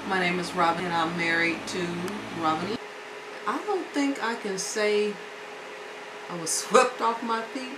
My name is Robyn and I'm married to Robyn. I don't think I can say I was swept off my feet.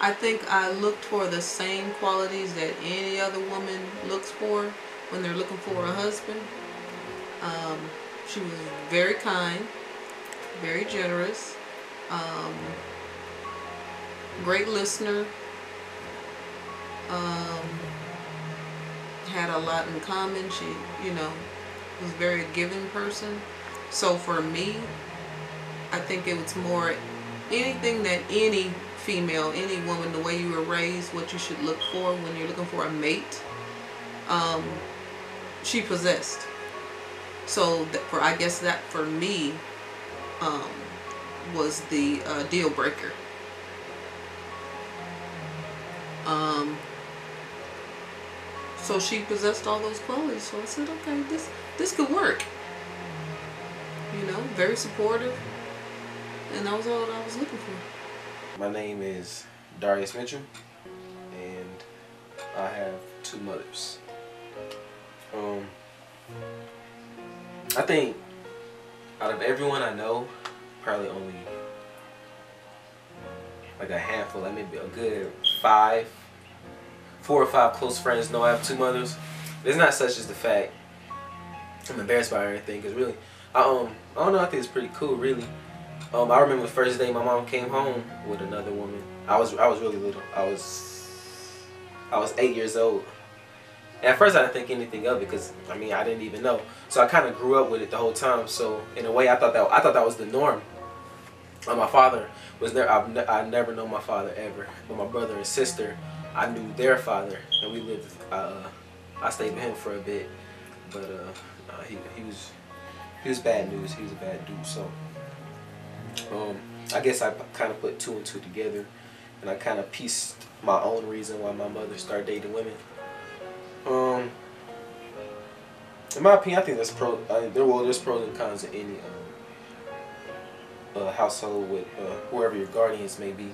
I think I looked for the same qualities that any other woman looks for when they're looking for a husband. She was very kind, very generous, great listener, had a lot in common. She, was a very giving person. So for me, I think it was more anything that any female, any woman, the way you were raised, what you should look for when you're looking for a mate, she possessed. So I guess that for me was the deal breaker. So she possessed all those qualities. So I said, okay, this could work. Very supportive, and that was all that I was looking for. My name is Darius Mitchell, and I have 2 mothers. I think out of everyone I know, probably only like a handful, like maybe a good 4 or 5 close friends know I have 2 mothers. It's not such as the fact I'm embarrassed by it or anything, because really, I don't know, I think it's pretty cool, really. I remember the first day my mom came home with another woman. I was really little. I was 8 years old. And at first I didn't think anything of it, because I didn't even know. So I kind of grew up with it the whole time. So in a way, I thought that was the norm. My father was there. I never known my father ever, but my brother and sister, I knew their father, and we lived. I stayed with him for a bit, but he was bad news. He was a bad dude. So I guess I kind of put 2 and 2 together, and I kind of pieced my own reason why my mother started dating women. In my opinion, I think there's pros and cons in any household with whoever your guardians may be,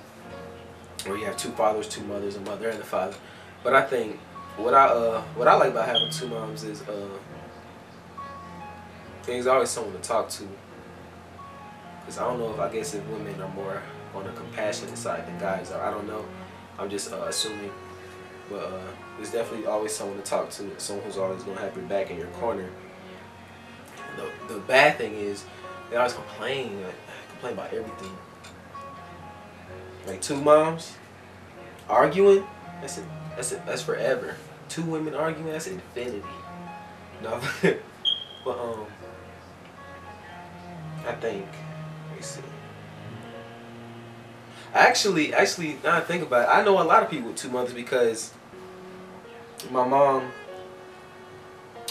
where you have 2 fathers, 2 mothers, a mother and a father. But I think what I like about having 2 moms is there's always someone to talk to. Because I don't know I guess if women are more on the compassionate side than guys are. I don't know. I'm just assuming. But there's definitely always someone to talk to. Someone who's always going to have your back in your corner. The bad thing is they always complain about everything. Like 2 moms arguing, that's forever. 2 women arguing, that's infinity. No, but I think, let me see. Actually, now I think about it, I know a lot of people with 2 mothers, because my mom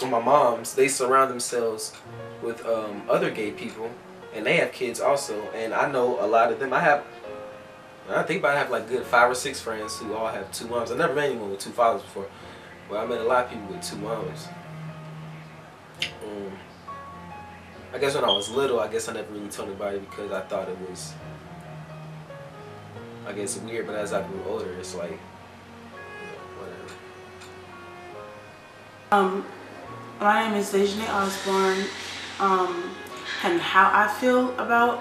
and my moms, they surround themselves with other gay people, and they have kids also, and I know a lot of them. I think about it, I have like good 5 or 6 friends who all have 2 moms. I've never met anyone with 2 fathers before, but I met a lot of people with 2 moms. I guess when I was little, I guess I never really told anybody because I thought it was, I guess, weird. But as I grew older, it's like, whatever. My name is Dejane Osborne, and how I feel about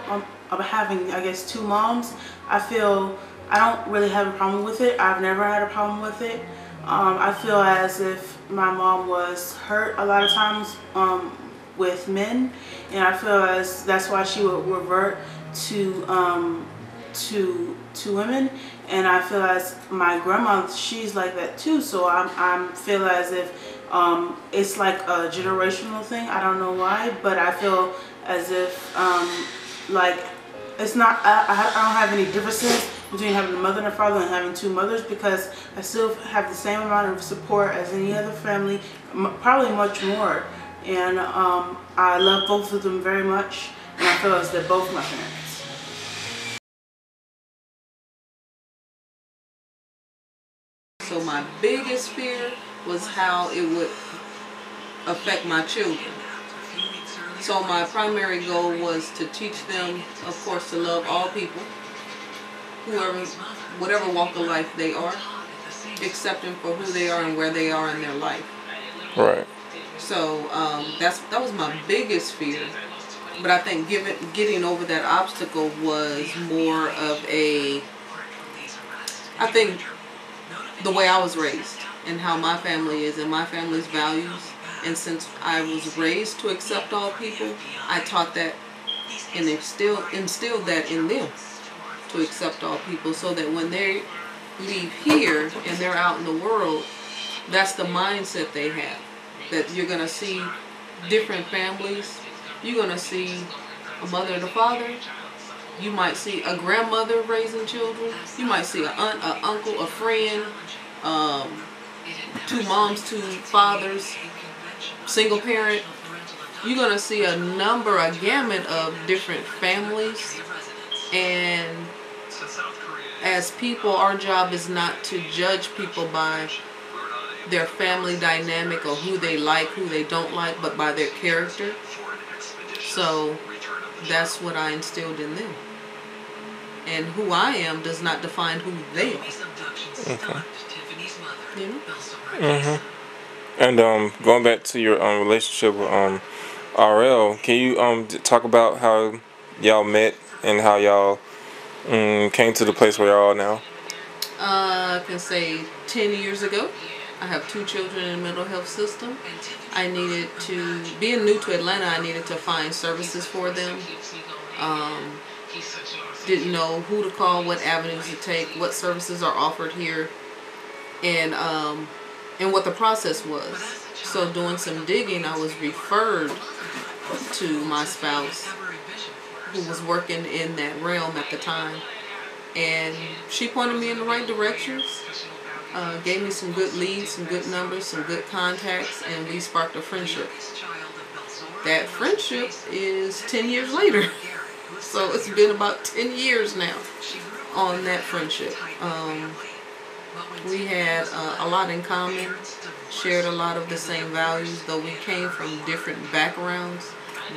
having, I guess, 2 moms. I feel I don't really have a problem with it. I've never had a problem with it. I feel as if my mom was hurt a lot of times with men, and I feel as that's why she would revert to women. And I feel as my grandma, she's like that too. So I feel as if it's like a generational thing. I don't know why, but I feel as if like it's not. I don't have any differences between having a mother and a father and having 2 mothers, because I still have the same amount of support as any other family, probably much more. And I love both of them very much, and I feel as they're both my parents. So my biggest fear was how it would affect my children. So my primary goal was to teach them, of course, to love all people, whatever walk of life they are, accept them for who they are and where they are in their life. Right. So that was my biggest fear. But I think getting over that obstacle was more of I think the way I was raised and how my family is and my family's values. And since I was raised to accept all people, I taught that and instilled that in them to accept all people, so that when they leave here and they're out in the world, that's the mindset they have. That you're going to see different families. You're going to see a mother and a father. You might see a grandmother raising children. You might see an aunt, an uncle, a friend, two moms, two fathers, single parent. You're going to see a gamut of different families. And as people, our job is not to judge people by their family dynamic or who they like, who they don't like, but by their character. So that's what I instilled in them. And who I am does not define who they are. Okay. You know? Mm-hmm. And going back to your relationship with RL, can you talk about how y'all met and how y'all came to the place where y'all are now? I can say 10 years ago. I have 2 children in the mental health system. I needed to, being new to Atlanta, I needed to find services for them. Didn't know who to call, what avenues to take, what services are offered here, and what the process was. So doing some digging, I was referred to my spouse, who was working in that realm at the time, and she pointed me in the right directions. Gave me some good leads, some good numbers, some good contacts, and we sparked a friendship. That friendship is 10 years later. So it's been about 10 years now on that friendship. We had a lot in common, shared a lot of the same values, though we came from different backgrounds,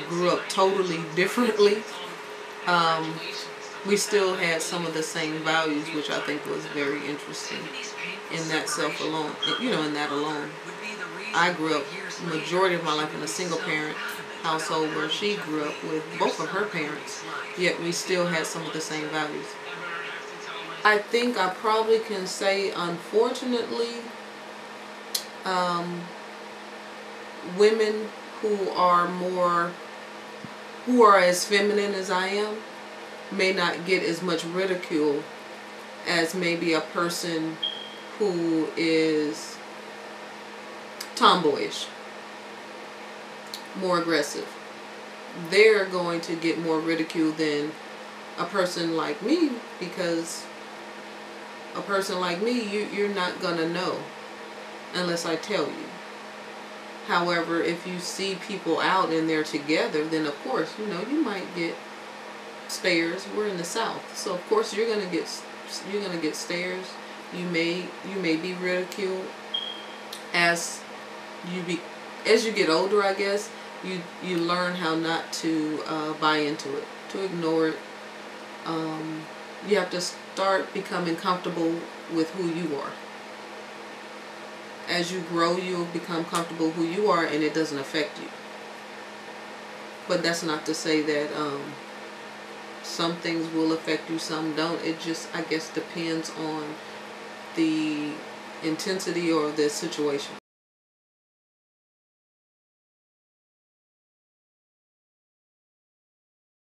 grew up totally differently. We still had some of the same values, which I think was very interesting in that self alone, in that alone. I grew up majority of my life in a single parent household where she grew up with both of her parents, yet we still had some of the same values. I think I probably can say, unfortunately, women who are as feminine as I am may not get as much ridicule as maybe a person who is tomboyish, more aggressive. They're going to get more ridicule than a person like me, because a person like me, you're not gonna know unless I tell you. However, if you see people out and they're together, then of course, you might get stares. We're in the South, so of course you're gonna get stares. You may be ridiculed. As you get older, I guess you learn how not to buy into it, to ignore it. You have to start becoming comfortable with who you are. As you grow, you'll become comfortable who you are, and it doesn't affect you. But that's not to say that some things will affect you, some don't. It just, I guess, depends on the intensity or the situation.